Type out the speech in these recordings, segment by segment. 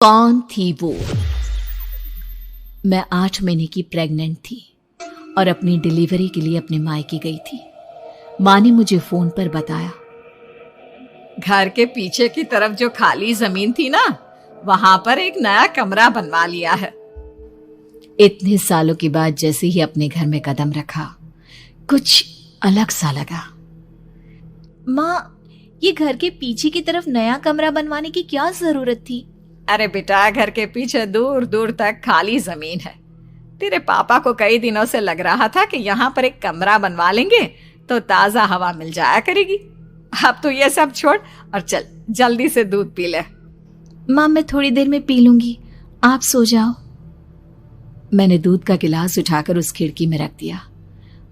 कौन थी वो? मैं 8 महीने की प्रेग्नेंट थी और अपनी डिलीवरी के लिए अपने मायके गई थी। माँ ने मुझे फोन पर बताया, घर के पीछे की तरफ जो खाली जमीन थी ना, वहां पर एक नया कमरा बनवा लिया है। इतने सालों के बाद जैसे ही अपने घर में कदम रखा, कुछ अलग सा लगा। माँ, ये घर के पीछे की तरफ नया कमरा बनवाने की क्या जरूरत थी? अरे बेटा, घर के पीछे दूर दूर तक खाली जमीन है। तेरे पापा को कई दिनों से लग रहा था कि यहाँ पर एक कमरा बनवा लेंगे तो ताजा हवा मिल जाया करेगी। अब तो ये सब छोड़ और चल जल्दी से दूध पी ले। माँ, मैं थोड़ी देर में पी लूंगी, आप सो जाओ। मैंने दूध का गिलास उठाकर उस खिड़की में रख दिया।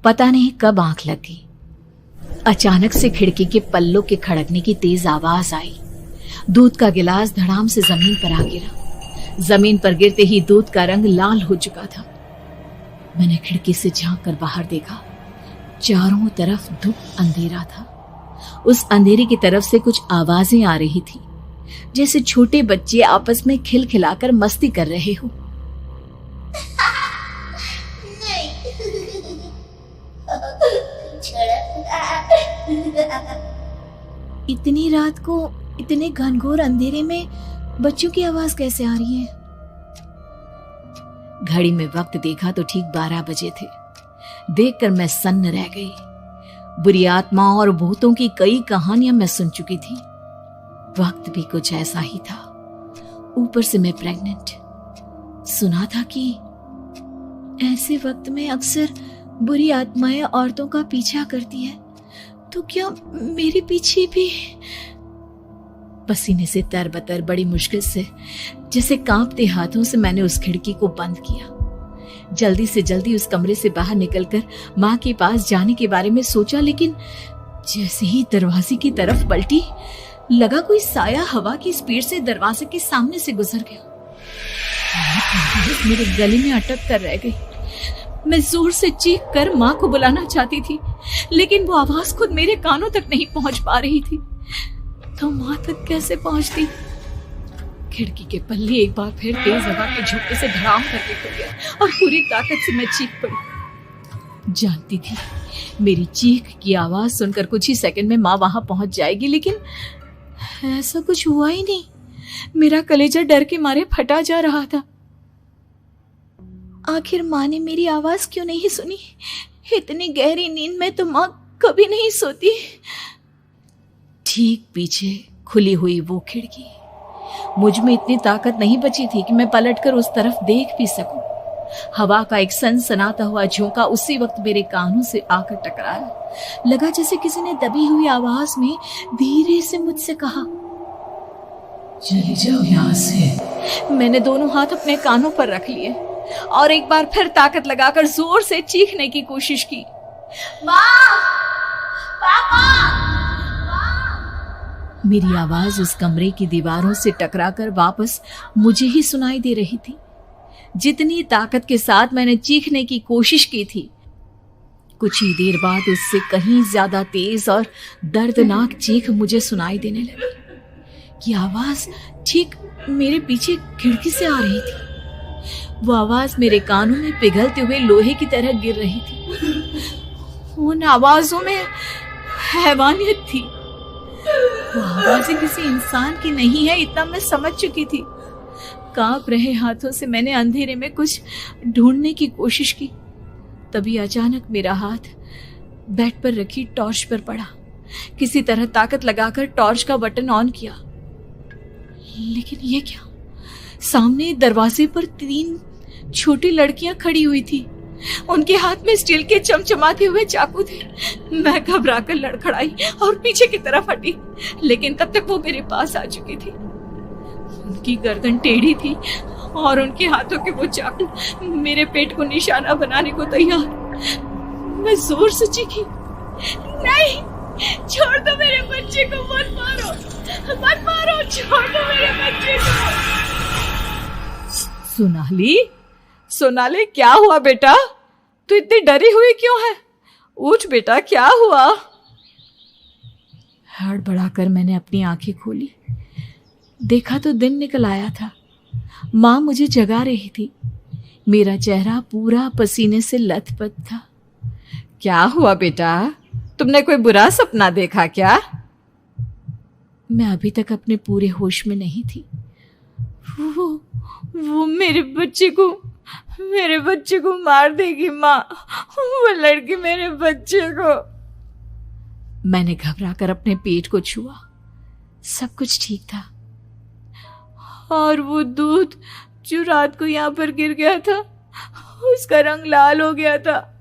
पता नहीं कब आंख लग गई। अचानक से खिड़की के पल्लों के खड़कने की तेज आवाज आई। दूध का गिलास धड़ाम से जमीन पर आ गिरा। जमीन पर गिरते ही दूध का रंग लाल हो चुका था। मैंने खिड़की से झांक कर बाहर देखा। चारों तरफ धूप अंधेरा था। उस अंधेरे की तरफ से कुछ आवाजें आ रही थी, जैसे छोटे बच्चे आपस में खिलखिलाकर मस्ती कर रहे हो। इतनी रात को इतने घनघोर अंधेरे में बच्चों की आवाज कैसे आ रही है? घड़ी में वक्त देखा तो ठीक 12 बजे थे। देखकर मैं सन्न रह गई। बुरी आत्माओं और भूतों की कई कहानियां मैं सुन चुकी थी। वक्त भी कुछ ऐसा ही था। ऊपर से मैं प्रेग्नेंट। सुना था कि ऐसे वक्त में अक्सर बुरी आत्माएं औरतों का पीछा करती है, तो क्या मेरे पीछे भी? पसीने से तरबतर बड़ी मुश्किल से, जैसे कांपते हाथों से मैंने उस खिड़की को बंद किया। जल्दी से जल्दी उस कमरे से बाहर निकलकर माँ के पास जाने के बारे में सोचा, लेकिन जैसे ही दरवाजे की तरफ पलटी, लगा कोई साया हवा की स्पीड से दरवाजे के सामने से गुजर गया। मेरे गले में अटक कर रह गई। मैं जोर से चीख कर माँ को बुलाना चाहती थी, लेकिन वो आवाज खुद मेरे कानों तक नहीं पहुंच पा रही थी। तो माँ तक कैसे पहुंचती? खिड़की के पल्ले एक बार फिर तेज हवा के झोंके से धड़ाम करके खुल गया और पूरी ताकत से मैं चीख पड़ी। जानती थी मेरी चीख की आवाज सुनकर कुछ ही सेकंड में माँ वहां पहुंच जाएगी, लेकिन ऐसा कुछ हुआ ही नहीं। मेरा कलेजा डर के मारे फटा जा रहा था। आखिर माँ ने मेरी आवाज क्यों नहीं सुनी? इतनी गहरी नींद में तो माँ कभी नहीं सोती। ठीक पीछे खुली हुई वो खिड़की। मुझ में इतनी ताकत नहीं बची थी कि मैं पलटकर उस तरफ देख भी सकूं। हवा का एक सनसनाता हुआ झोंका उसी वक्त मेरे कानों से आकर टकराया। लगा जैसे किसी ने दबी हुई आवाज में धीरे से मुझसे कहा, चली जाओ यहाँ से। मैंने दोनों हाथ अपने कानों पर रख लिए और एक बार फिर ताकत लगाकर जोर से चीखने की कोशिश की। माँ! पापा! मेरी आवाज उस कमरे की दीवारों से टकराकर वापस मुझे ही सुनाई दे रही थी। जितनी ताकत के साथ मैंने चीखने की कोशिश की थी, कुछ ही देर बाद उससे कहीं ज्यादा तेज और दर्दनाक चीख मुझे सुनाई देने लगी। कि आवाज ठीक मेरे पीछे खिड़की से आ रही थी। वो आवाज मेरे कानों में पिघलते हुए लोहे की तरह गिर रही थी। उन आवाजों में हैवानियत थी। वो आवाजें किसी इंसान की नहीं है, इतना मैं समझ चुकी थी। कांप रहे हाथों से मैंने अंधेरे में कुछ ढूंढने की कोशिश की। तभी अचानक मेरा हाथ बेड पर रखी टॉर्च पर पड़ा। किसी तरह ताकत लगाकर टॉर्च का बटन ऑन किया, लेकिन ये क्या? सामने दरवाजे पर 3 छोटी लड़कियां खड़ी हुई थी। उनके हाथ में स्टील के चमचमाते हुए चाकू थे। मैं घबराकर लड़खड़ाई और पीछे की तरफ हटी, लेकिन तब तक वो मेरे पास आ चुकी थी। उनकी गर्दन टेढ़ी थी और उनके हाथों के वो चाकू मेरे पेट को निशाना बनाने को तैयार। मैं जोर से चीखी, नहीं, छोड़ दो मेरे बच्चे को, मत मारो, मत मारो, छोड़ दो मेरे बच्चे को। सोनाली, क्या हुआ बेटा? तू इतनी डरी हुई क्यों है? उठ बेटा, क्या हुआ? हड़बड़ाकर मैंने अपनी आंखें खोली। देखा तो दिन निकल आया था। माँ मुझे जगा रही थी। मेरा चेहरा पूरा पसीने से लथपथ था। क्या हुआ बेटा, तुमने कोई बुरा सपना देखा क्या? मैं अभी तक अपने पूरे होश में नहीं थी। वो मेरे बच्चे को मार देगी माँ। वो लड़की मेरे बच्चे को। मैंने घबराकर अपने पेट को छुआ। सब कुछ ठीक था। और वो दूध जो रात को यहाँ पर गिर गया था, उसका रंग लाल हो गया था।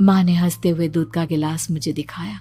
माँ ने हंसते हुए दूध का गिलास मुझे दिखाया।